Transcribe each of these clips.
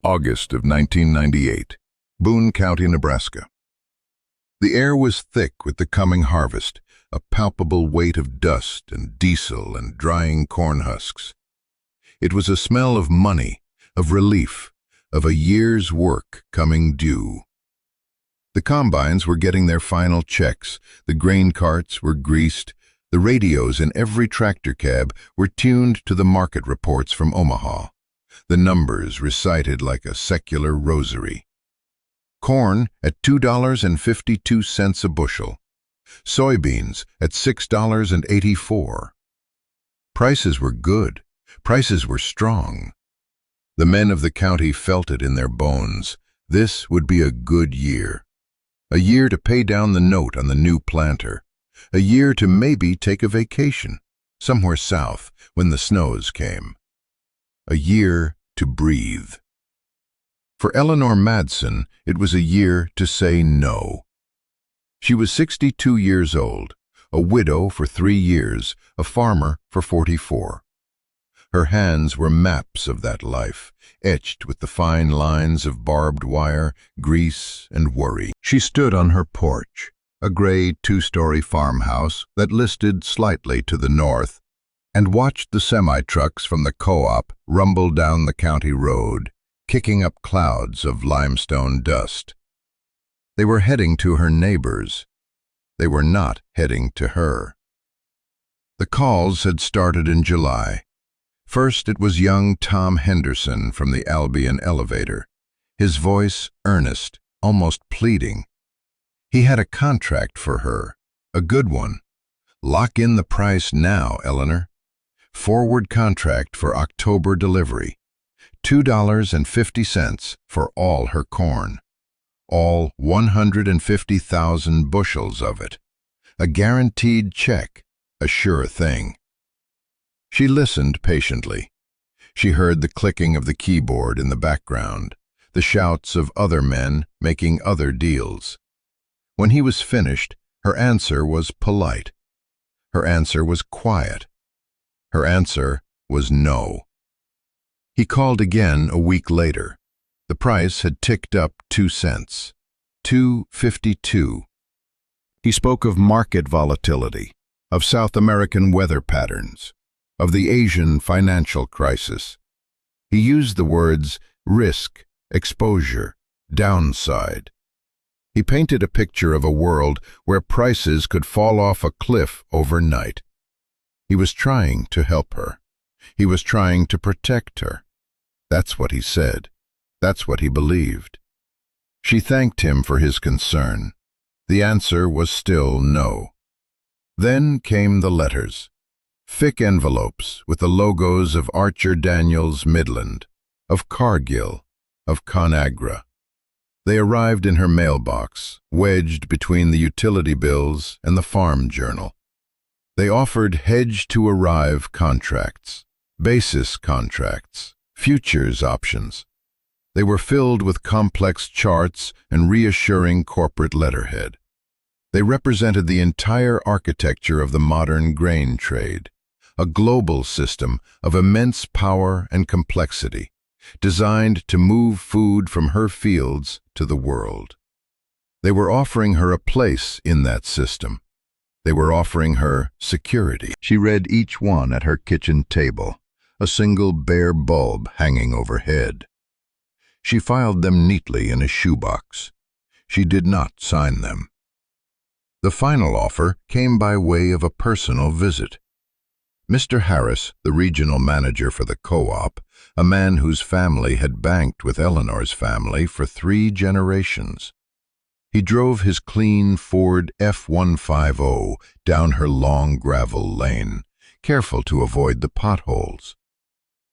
August of 1998, Boone County, Nebraska. The air was thick with the coming harvest, a palpable weight of dust and diesel and drying corn husks. It was a smell of money, of relief, of a year's work coming due. The combines were getting their final checks, the grain carts were greased, the radios in every tractor cab were tuned to the market reports from Omaha, the numbers recited like a secular rosary. Corn at $2.52 a bushel, soybeans at $6.84. Prices were good, prices were strong. The men of the county felt it in their bones. This would be a good year. A year to pay down the note on the new planter. A year to maybe take a vacation, somewhere south when the snows came. A year to breathe. For Eleanor Madsen, it was a year to say no. She was 62 years old, a widow for 3 years, a farmer for 44. Her hands were maps of that life, etched with the fine lines of barbed wire, grease, and worry. She stood on her porch, a gray 2-story farmhouse that listed slightly to the north, and watched the semi-trucks from the co-op rumble down the county road, kicking up clouds of limestone dust. They were heading to her neighbors. They were not heading to her. The calls had started in July. First it was young Tom Henderson from the Albion elevator, his voice earnest, almost pleading. He had a contract for her, a good one. Lock in the price now, Eleanor. Forward contract for October delivery. $2.50 for all her corn. All 150,000 bushels of it. A guaranteed check, a sure thing. She listened patiently. She heard the clicking of the keyboard in the background, the shouts of other men making other deals. When he was finished, her answer was polite. Her answer was quiet. Her answer was no. He called again a week later. The price had ticked up 2 cents. $2.52. He spoke of market volatility, of South American weather patterns, of the Asian financial crisis. He used the words risk, exposure, downside. He painted a picture of a world where prices could fall off a cliff overnight. He was trying to help her. He was trying to protect her. That's what he said. That's what he believed. She thanked him for his concern. The answer was still no. Then came the letters. Thick envelopes with the logos of Archer Daniels Midland, of Cargill, of ConAgra. They arrived in her mailbox, wedged between the utility bills and the farm journal. They offered hedge-to-arrive contracts, basis contracts, futures options. They were filled with complex charts and reassuring corporate letterhead. They represented the entire architecture of the modern grain trade, a global system of immense power and complexity, designed to move food from her fields to the world. They were offering her a place in that system. They were offering her security. She read each one at her kitchen table, a single bare bulb hanging overhead. She filed them neatly in a shoebox. She did not sign them. The final offer came by way of a personal visit. Mr. Harris, the regional manager for the co-op, a man whose family had banked with Eleanor's family for 3 generations. He drove his clean Ford F-150 down her long gravel lane, careful to avoid the potholes.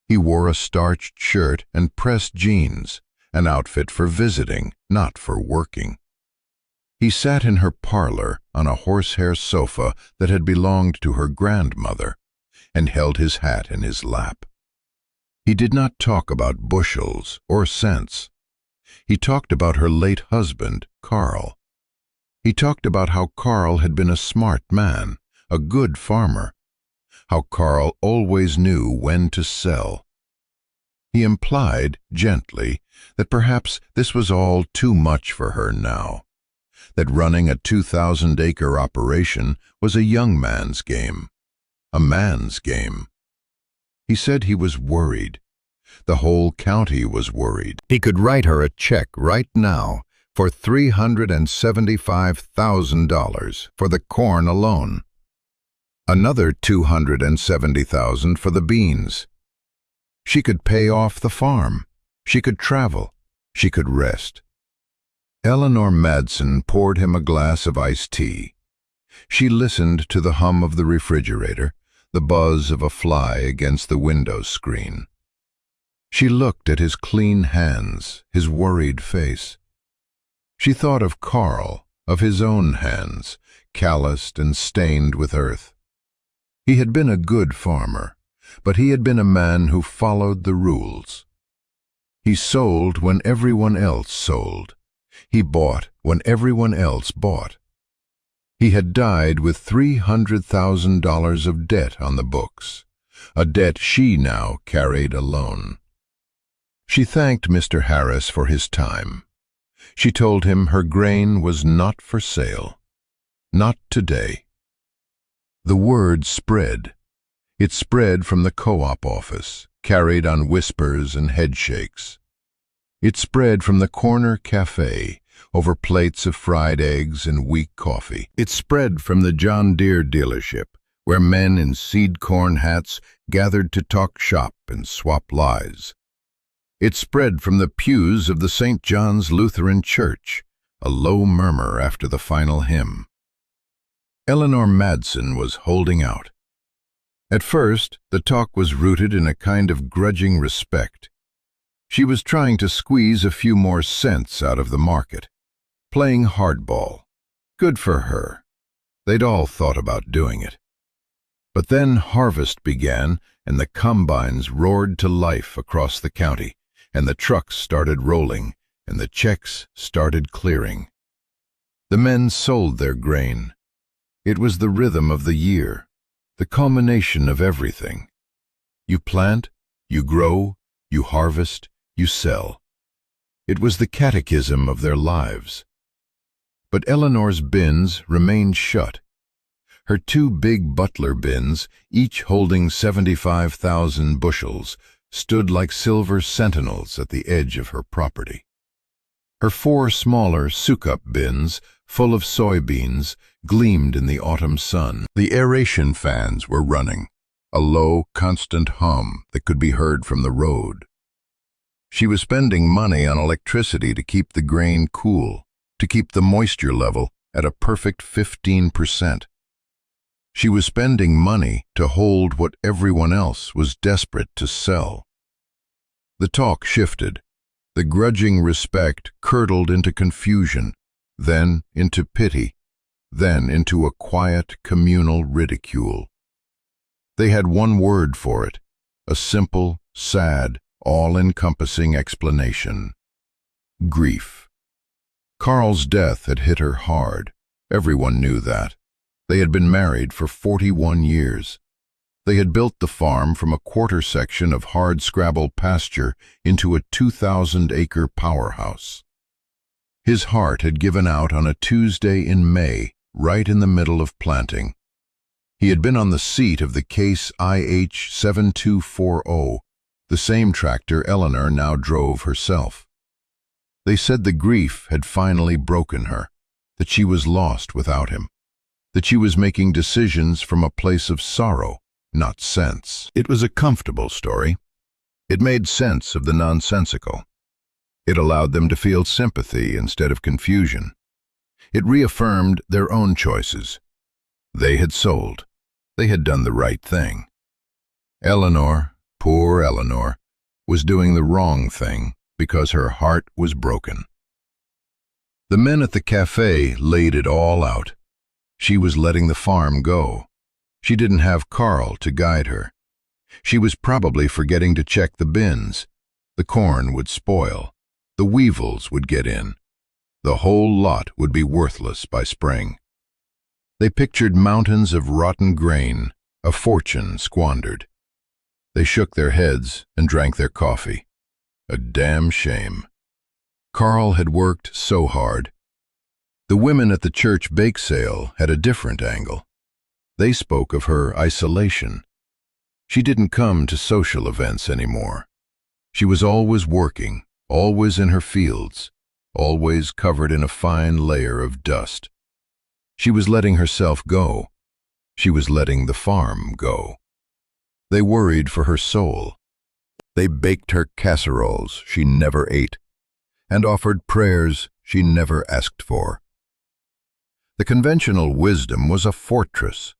He wore a starched shirt and pressed jeans, an outfit for visiting, not for working. He sat in her parlor on a horsehair sofa that had belonged to her grandmother, and held his hat in his lap. He did not talk about bushels or cents. He talked about her late husband, Carl. He talked about how Carl had been a smart man, a good farmer, how Carl always knew when to sell. He implied, gently, that perhaps this was all too much for her now, that running a 2,000-acre operation was a young man's game, a man's game. He said he was worried. The whole county was worried. He could write her a check right now for $375,000 for the corn alone. Another $270,000 for the beans. She could pay off the farm. She could travel. She could rest. Eleanor Madsen poured him a glass of iced tea. She listened to the hum of the refrigerator, the buzz of a fly against the window screen. She looked at his clean hands, his worried face. She thought of Carl, of his own hands, calloused and stained with earth. He had been a good farmer, but he had been a man who followed the rules. He sold when everyone else sold. He bought when everyone else bought. He had died with $300,000 of debt on the books, a debt she now carried alone. She thanked Mr. Harris for his time. She told him her grain was not for sale. Not today. The word spread. It spread from the co-op office, carried on whispers and headshakes. It spread from the corner cafe, over plates of fried eggs and weak coffee. It spread from the John Deere dealership, where men in seed corn hats gathered to talk shop and swap lies. It spread from the pews of the St. John's Lutheran Church, a low murmur after the final hymn. Eleanor Madsen was holding out. At first, the talk was rooted in a kind of grudging respect. She was trying to squeeze a few more cents out of the market, playing hardball. Good for her. They'd all thought about doing it. But then harvest began, and the combines roared to life across the county, and the trucks started rolling, and the checks started clearing. The men sold their grain. It was the rhythm of the year, the culmination of everything. You plant, you grow, you harvest, you sell. It was the catechism of their lives. But Eleanor's bins remained shut. Her two big Butler bins, each holding 75,000 bushels, stood like silver sentinels at the edge of her property. Her four smaller Sukup bins, full of soybeans, gleamed in the autumn sun. The aeration fans were running, a low, constant hum that could be heard from the road. She was spending money on electricity to keep the grain cool, to keep the moisture level at a perfect 15%. She was spending money to hold what everyone else was desperate to sell. The talk shifted. The grudging respect curdled into confusion, then into pity, then into a quiet, communal ridicule. They had one word for it, a simple, sad, all-encompassing explanation: grief. Carl's death had hit her hard. Everyone knew that. They had been married for 41 years. They had built the farm from a quarter section of hard-scrabble pasture into a 2,000-acre powerhouse. His heart had given out on a Tuesday in May, right in the middle of planting. He had been on the seat of the Case IH 7240, the same tractor Eleanor now drove herself. They said the grief had finally broken her, that she was lost without him, that she was making decisions from a place of sorrow, not sense. It was a comfortable story. It made sense of the nonsensical. It allowed them to feel sympathy instead of confusion. It reaffirmed their own choices. They had sold. They had done the right thing. Eleanor, poor Eleanor, was doing the wrong thing because her heart was broken. The men at the cafe laid it all out. She was letting the farm go. She didn't have Carl to guide her. She was probably forgetting to check the bins. The corn would spoil. The weevils would get in. The whole lot would be worthless by spring. They pictured mountains of rotten grain, a fortune squandered. They shook their heads and drank their coffee. A damn shame. Carl had worked so hard. The women at the church bake sale had a different angle. They spoke of her isolation. She didn't come to social events anymore. She was always working, always in her fields, always covered in a fine layer of dust. She was letting herself go. She was letting the farm go. They worried for her soul. They baked her casseroles she never ate, and offered prayers she never asked for. The conventional wisdom was a fortress.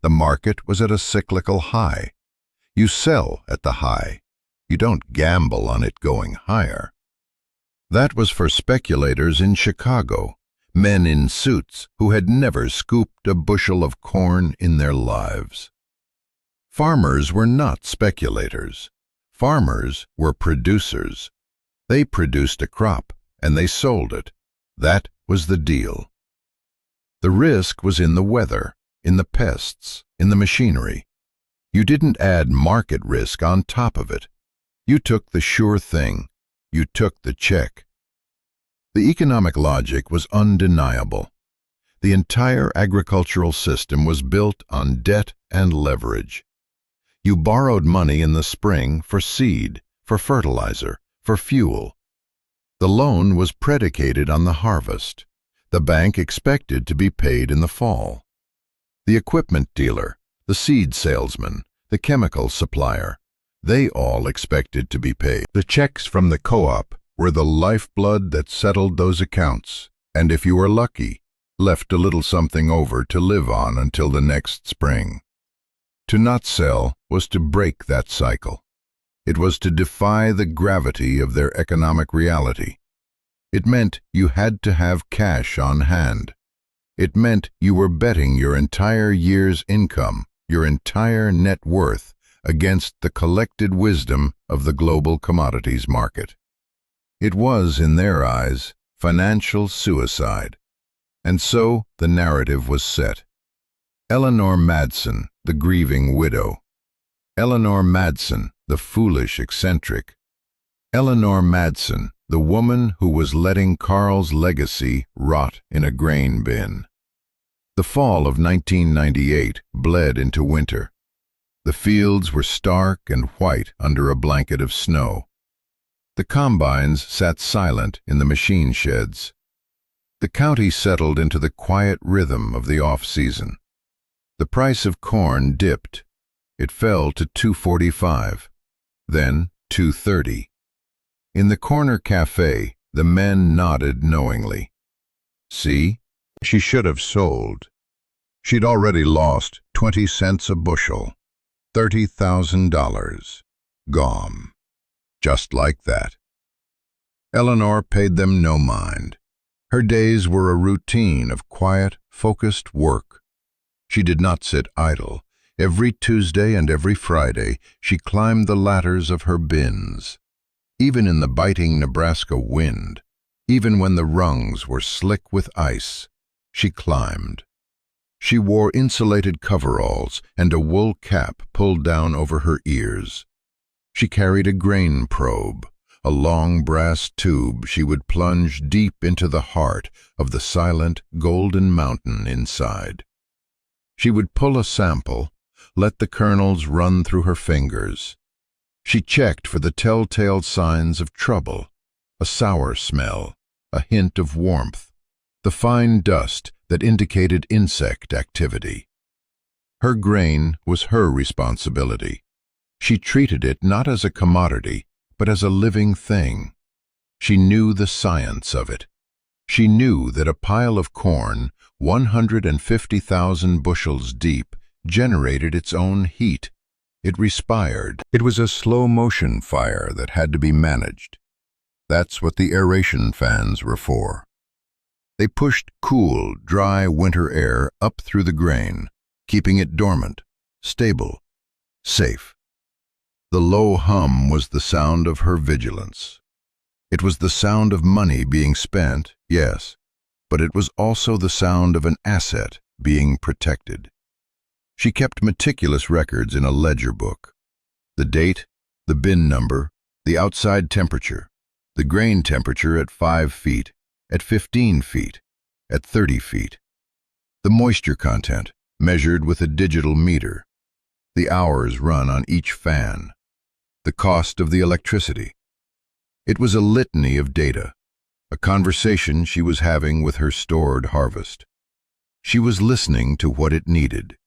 The market was at a cyclical high. You sell at the high. You don't gamble on it going higher. That was for speculators in Chicago, men in suits who had never scooped a bushel of corn in their lives. Farmers were not speculators. Farmers were producers. They produced a crop, and they sold it. That was the deal. The risk was in the weather, in the pests, in the machinery. You didn't add market risk on top of it. You took the sure thing. You took the check. The economic logic was undeniable. The entire agricultural system was built on debt and leverage. You borrowed money in the spring for seed, for fertilizer, for fuel. The loan was predicated on the harvest. The bank expected to be paid in the fall. The equipment dealer, the seed salesman, the chemical supplier, they all expected to be paid. The checks from the co-op were the lifeblood that settled those accounts, and if you were lucky, left a little something over to live on until the next spring. To not sell was to break that cycle. It was to defy the gravity of their economic reality. It meant you had to have cash on hand. It meant you were betting your entire year's income, your entire net worth, against the collected wisdom of the global commodities market. It was, in their eyes, financial suicide. And so the narrative was set. Eleanor Madsen, the grieving widow. Eleanor Madsen, the foolish eccentric. Eleanor Madsen, the woman who was letting Carl's legacy rot in a grain bin. The fall of 1998 bled into winter. The fields were stark and white under a blanket of snow. The combines sat silent in the machine sheds. The county settled into the quiet rhythm of the off-season. The price of corn dipped. It fell to $2.45, then $2.30. In the corner cafe, the men nodded knowingly. See, she should have sold. She'd already lost 20 cents a bushel. $30,000. Gone. Just like that. Eleanor paid them no mind. Her days were a routine of quiet, focused work. She did not sit idle. Every Tuesday and every Friday, she climbed the ladders of her bins. Even in the biting Nebraska wind, even when the rungs were slick with ice, she climbed. She wore insulated coveralls and a wool cap pulled down over her ears. She carried a grain probe, a long brass tube she would plunge deep into the heart of the silent golden mountain inside. She would pull a sample, let the kernels run through her fingers. She checked for the telltale signs of trouble, a sour smell, a hint of warmth, the fine dust that indicated insect activity. Her grain was her responsibility. She treated it not as a commodity, but as a living thing. She knew the science of it. She knew that a pile of corn, 150,000 bushels deep, generated its own heat. It respired. It was a slow-motion fire that had to be managed. That's what the aeration fans were for. They pushed cool, dry winter air up through the grain, keeping it dormant, stable, safe. The low hum was the sound of her vigilance. It was the sound of money being spent, yes, but it was also the sound of an asset being protected. She kept meticulous records in a ledger book. The date, the bin number, The outside temperature, the grain temperature at 5 feet, at 15 feet, at 30 feet. The moisture content, measured with a digital meter. The hours run on each fan. The cost of the electricity. It was a litany of data, a conversation she was having with her stored harvest. She was listening to what it needed.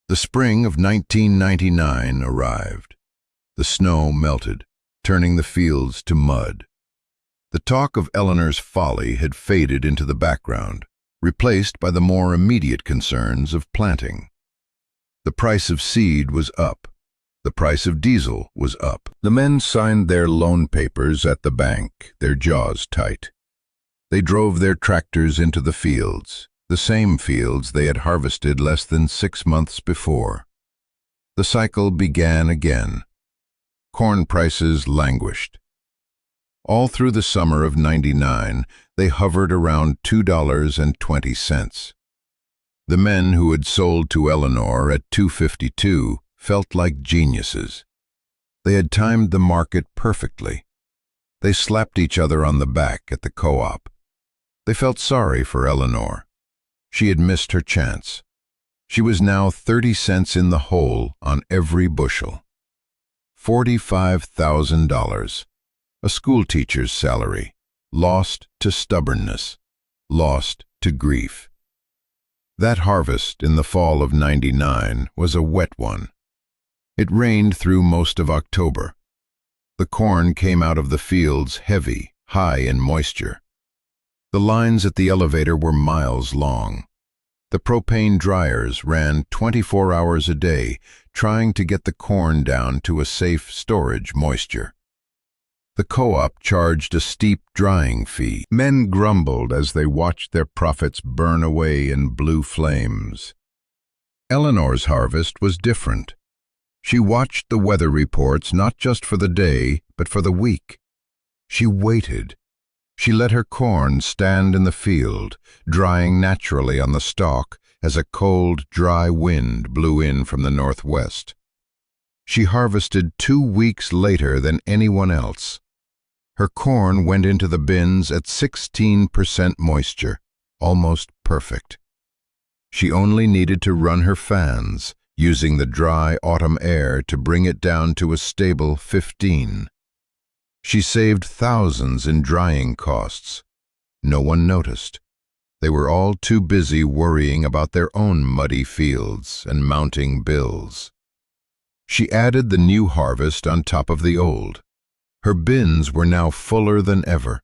The spring of 1999 arrived. The snow melted, turning the fields to mud. The talk of Eleanor's folly had faded into the background, replaced by the more immediate concerns of planting. The price of seed was up. The price of diesel was up. The men signed their loan papers at the bank, their jaws tight. They drove their tractors into the fields, the same fields they had harvested less than 6 months before. The cycle began again. Corn prices languished. All through the summer of '99, they hovered around $2.20. The men who had sold to Eleanor at $2.52 felt like geniuses. They had timed the market perfectly. They slapped each other on the back at the co-op. They felt sorry for Eleanor. She had missed her chance. She was now 30 cents in the hole on every bushel. $45,000, a schoolteacher's salary, lost to stubbornness, lost to grief. That harvest in the fall of '99 was a wet one. It rained through most of October. The corn came out of the fields heavy, high in moisture. The lines at the elevator were miles long. The propane dryers ran 24 hours a day, trying to get the corn down to a safe storage moisture. The co-op charged a steep drying fee. Men grumbled as they watched their profits burn away in blue flames. Eleanor's harvest was different. She watched the weather reports not just for the day, but for the week. She waited. She let her corn stand in the field, drying naturally on the stalk as a cold, dry wind blew in from the northwest. She harvested 2 weeks later than anyone else. Her corn went into the bins at 16% moisture, almost perfect. She only needed to run her fans, using the dry autumn air to bring it down to a stable 15. She saved thousands in drying costs. No one noticed. They were all too busy worrying about their own muddy fields and mounting bills. She added the new harvest on top of the old. Her bins were now fuller than ever.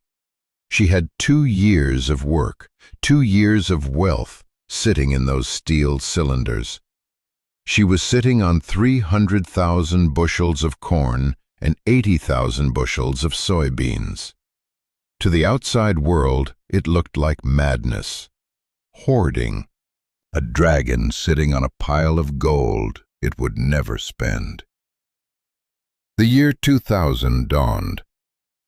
She had 2 years of work, 2 years of wealth sitting in those steel cylinders. She was sitting on 300,000 bushels of corn and 80,000 bushels of soybeans. To the outside world, it looked like madness. Hoarding. A dragon sitting on a pile of gold it would never spend. The year 2000 dawned.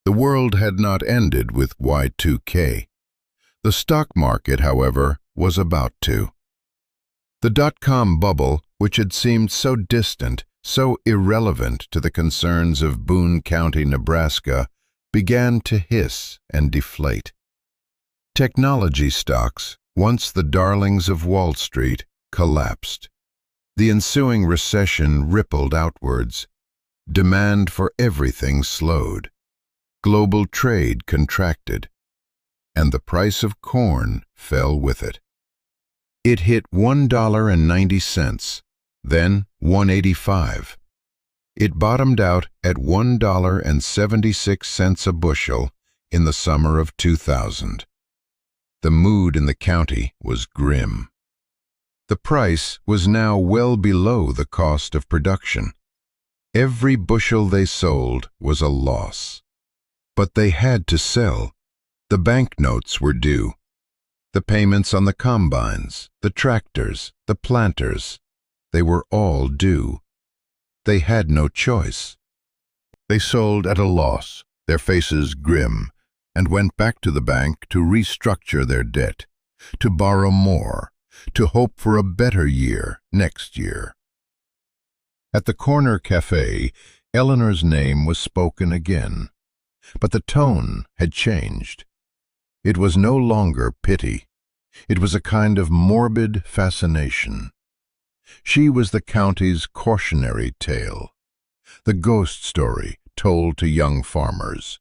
The world had not ended with Y2K. The stock market, however, was about to. The dot-com bubble, which had seemed so distant, so irrelevant to the concerns of Boone County, Nebraska, began to hiss and deflate. Technology stocks, once the darlings of Wall Street, collapsed. The ensuing recession rippled outwards. Demand for everything slowed. Global trade contracted. And the price of corn fell with it. It hit $1.90, then $1.85. It bottomed out at $1.76 a bushel in the summer of 2000. The mood in the county was grim. The price was now well below the cost of production. Every bushel they sold was a loss. But they had to sell. The banknotes were due. The payments on the combines, the tractors, the planters, they were all due. They had no choice. They sold at a loss, their faces grim, and went back to the bank to restructure their debt, to borrow more, to hope for a better year next year. At the corner cafe, Eleanor's name was spoken again, but the tone had changed. It was no longer pity. It was a kind of morbid fascination. She was the county's cautionary tale, the ghost story told to young farmers.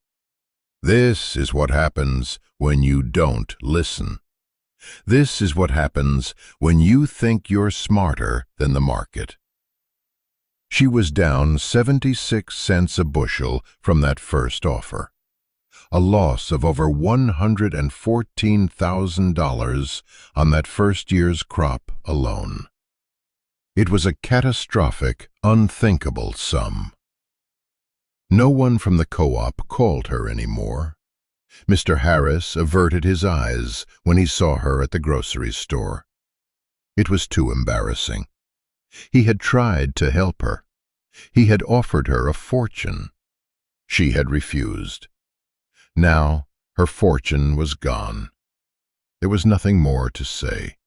This is what happens when you don't listen. This is what happens when you think you're smarter than the market. She was down 76 cents a bushel from that first offer, a loss of over $114,000 on that first year's crop alone. It was a catastrophic, unthinkable sum. No one from the co-op called her anymore. Mr. Harris averted his eyes when he saw her at the grocery store. It was too embarrassing. He had tried to help her. He had offered her a fortune. She had refused. Now her fortune was gone. There was nothing more to say.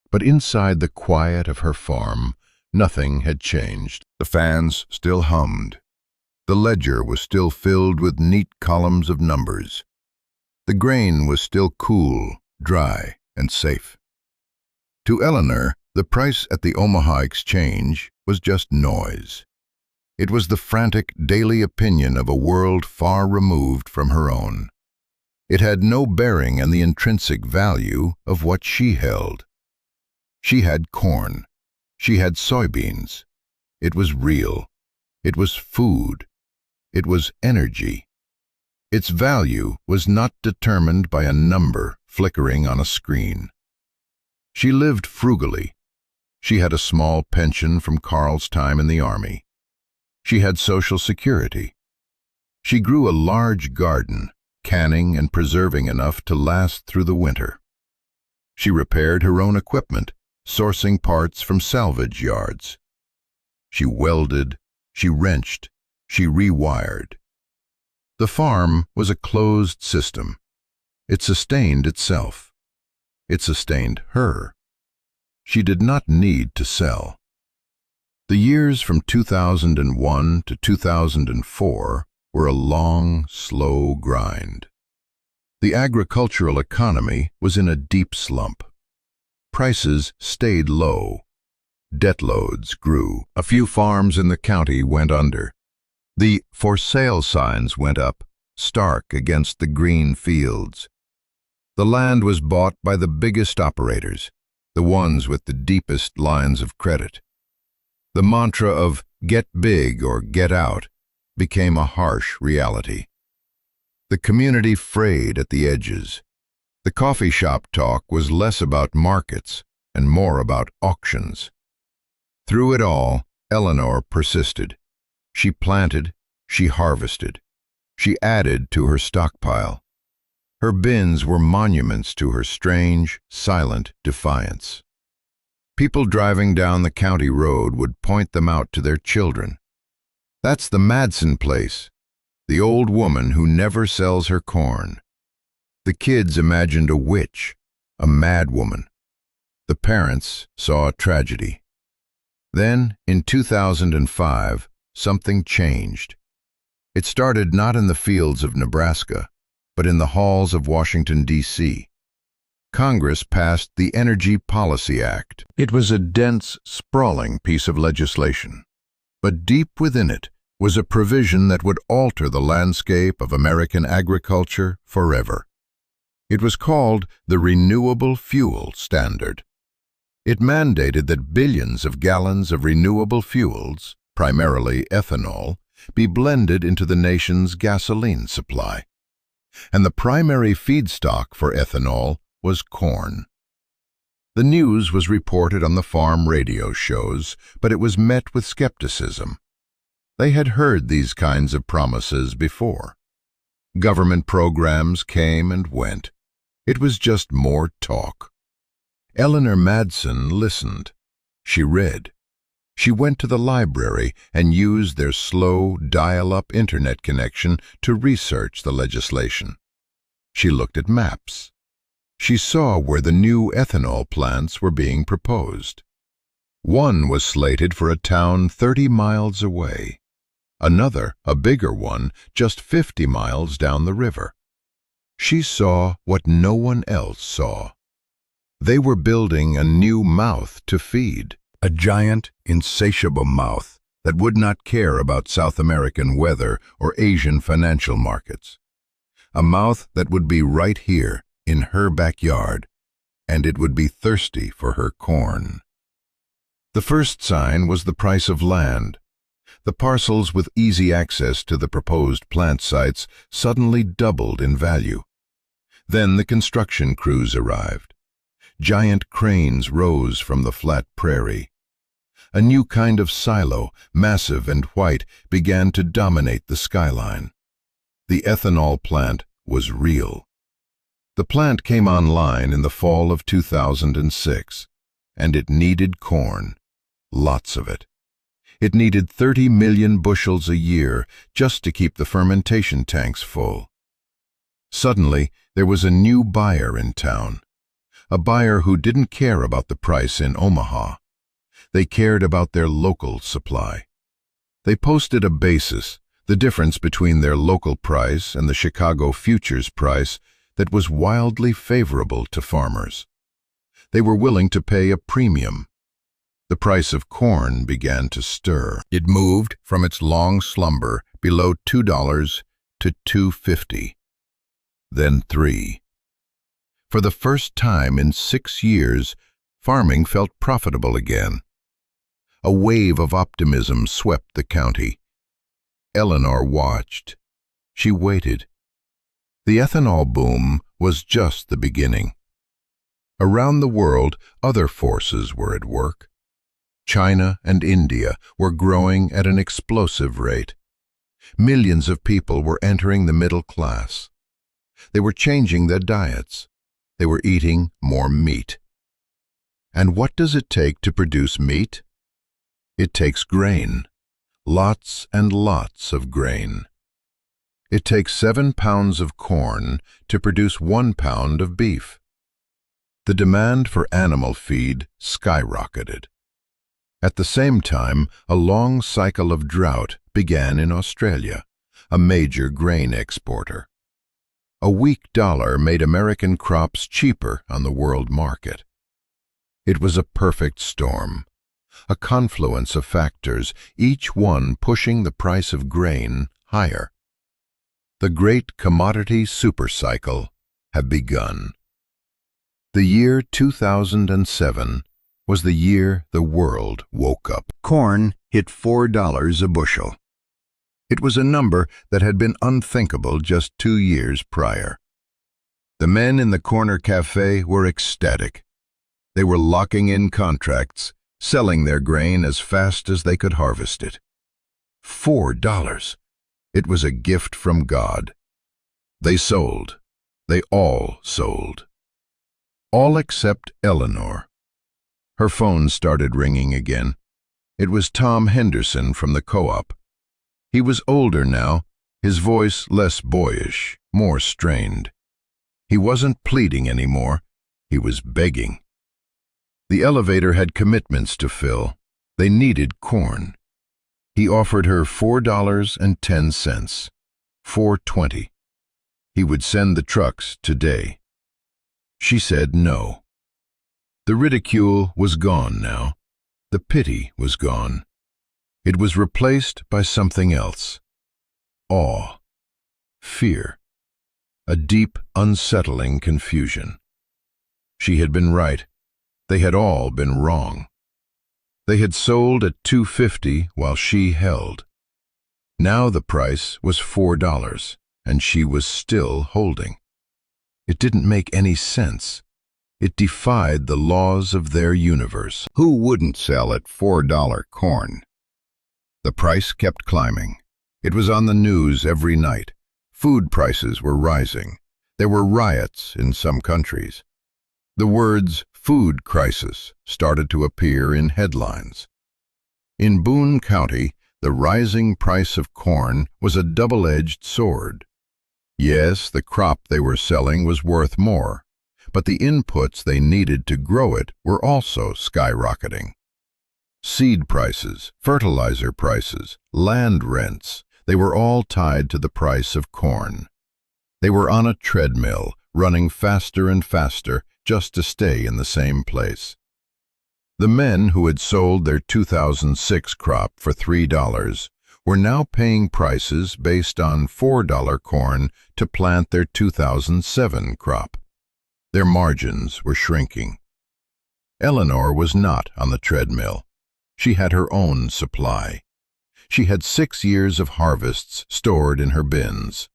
But inside the quiet of her farm, nothing had changed. The fans still hummed. The ledger was still filled with neat columns of numbers. The grain was still cool, dry, and safe. To Eleanor, the price at the Omaha Exchange was just noise. It was the frantic daily opinion of a world far removed from her own. It had no bearing on the intrinsic value of what she held. She had corn. She had soybeans. It was real. It was food. It was energy. Its value was not determined by a number flickering on a screen. She lived frugally. She had a small pension from Carl's time in the army. She had Social Security. She grew a large garden, canning and preserving enough to last through the winter. She repaired her own equipment, sourcing parts from salvage yards. She welded, she wrenched, she rewired. The farm was a closed system. It sustained itself. It sustained her. She did not need to sell. The years from 2001 to 2004 were a long, slow grind. The agricultural economy was in a deep slump. Prices stayed low. Debt loads grew. A few farms in the county went under. The for sale signs went up, stark against the green fields. The land was bought by the biggest operators, the ones with the deepest lines of credit. The mantra of "get big or get out" became a harsh reality. The community frayed at the edges. The coffee shop talk was less about markets and more about auctions. Through it all, Eleanor persisted. She planted, she harvested, she added to her stockpile. Her bins were monuments to her strange, silent defiance. People driving down the county road would point them out to their children. "That's the Madsen place, the old woman who never sells her corn." The kids imagined a witch, a mad woman. The parents saw a tragedy. Then, in 2005, something changed. It started not in the fields of Nebraska, but in the halls of Washington, D.C. Congress passed the Energy Policy Act. It was a dense, sprawling piece of legislation. But deep within it was a provision that would alter the landscape of American agriculture forever. It was called the Renewable Fuel Standard. It mandated that billions of gallons of renewable fuels, primarily ethanol, be blended into the nation's gasoline supply. And the primary feedstock for ethanol was corn. The news was reported on the farm radio shows, but it was met with skepticism. They had heard these kinds of promises before. Government programs came and went. It was just more talk. Eleanor Madsen listened. She read. She went to the library and used their slow, dial-up internet connection to research the legislation. She looked at maps. She saw where the new ethanol plants were being proposed. One was slated for a town 30 miles away. another, a bigger one, just 50 miles down the river. She saw what no one else saw. They were building a new mouth to feed, a giant, insatiable mouth that would not care about South American weather or Asian financial markets. A mouth that would be right here, in her backyard, and it would be thirsty for her corn. The first sign was the price of land. The parcels with easy access to the proposed plant sites suddenly doubled in value. Then the construction crews arrived. Giant cranes rose from the flat prairie. A new kind of silo, massive and white, began to dominate the skyline. The ethanol plant was real. The plant came online in the fall of 2006, and it needed corn, lots of it. It needed 30 million bushels a year just to keep the fermentation tanks full. Suddenly, there was a new buyer in town, a buyer who didn't care about the price in Omaha. They cared about their local supply. They posted a basis, the difference between their local price and the Chicago futures price, that was wildly favorable to farmers. They were willing to pay a premium. The price of corn began to stir. It moved from its long slumber below $2 to $2.50, then $3. For the first time in 6 years, farming felt profitable again. A wave of optimism swept the county. Eleanor watched. She waited. The ethanol boom was just the beginning. Around the world, other forces were at work. China and India were growing at an explosive rate. Millions of people were entering the middle class. They were changing their diets. They were eating more meat. And what does it take to produce meat? It takes grain, lots and lots of grain. It takes 7 pounds of corn to produce 1 pound of beef. The demand for animal feed skyrocketed. At the same time, a long cycle of drought began in Australia, a major grain exporter. A weak dollar made American crops cheaper on the world market. It was a perfect storm, a confluence of factors, each one pushing the price of grain higher. The great commodity supercycle had begun. The year 2007 was the year the world woke up. Corn hit $4 a bushel. It was a number that had been unthinkable just 2 years prior. The men in the corner cafe were ecstatic. They were locking in contracts, selling their grain as fast as they could harvest it. $4. It was a gift from God. They sold. They all sold. All except Eleanor. Her phone started ringing again. It was Tom Henderson from the co-op. He was older now, his voice less boyish, more strained. He wasn't pleading anymore. He was begging. The elevator had commitments to fill. They needed corn. He offered her $4.10, $4.20. He would send the trucks today. She said no. The ridicule was gone now. The pity was gone. It was replaced by something else. Awe. Fear. A deep, unsettling confusion. She had been right. They had all been wrong. They had sold at $2.50 while she held. Now the price was $4, and she was still holding. It didn't make any sense. It defied the laws of their universe. Who wouldn't sell at $4 corn? The price kept climbing. It was on the news every night. Food prices were rising. There were riots in some countries. The words "food crisis" started to appear in headlines. In Boone County, the rising price of corn was a double-edged sword. Yes, the crop they were selling was worth more, but the inputs they needed to grow it were also skyrocketing. Seed prices, fertilizer prices, land rents, they were all tied to the price of corn. They were on a treadmill, running faster and faster just to stay in the same place. The men who had sold their 2006 crop for $3 were now paying prices based on $4 corn to plant their 2007 crop. Their margins were shrinking. Eleanor was not on the treadmill. She had her own supply. She had 6 years of harvests stored in her bins.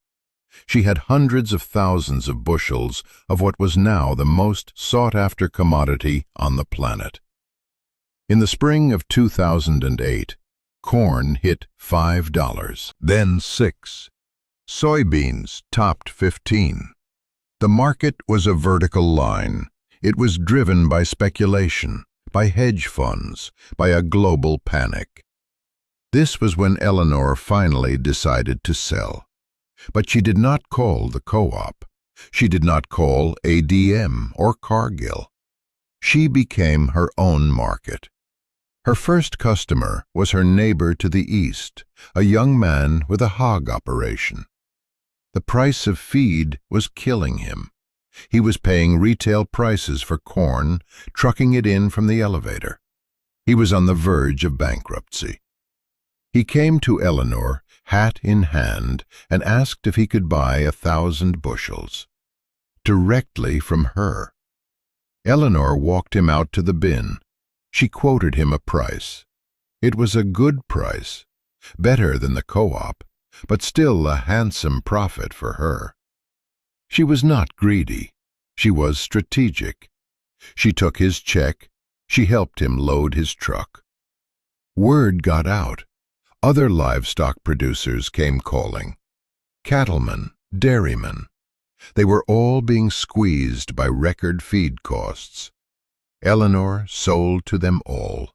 She had hundreds of thousands of bushels of what was now the most sought-after commodity on the planet. In the spring of 2008, corn hit $5, then $6. Soybeans topped $15. The market was a vertical line. It was driven by speculation, by hedge funds, by a global panic. This was when Eleanor finally decided to sell. But she did not call the co-op. She did not call ADM or Cargill. She became her own market. Her first customer was her neighbor to the east, a young man with a hog operation. The price of feed was killing him. He was paying retail prices for corn, trucking it in from the elevator. He was on the verge of bankruptcy. He came to Eleanor, hat in hand, and asked if he could buy 1,000 bushels. Directly from her. Eleanor walked him out to the bin. She quoted him a price. It was a good price, better than the co-op, but still a handsome profit for her. She was not greedy. She was strategic. She took his check. She helped him load his truck. Word got out. Other livestock producers came calling. Cattlemen, dairymen. They were all being squeezed by record feed costs. Eleanor sold to them all.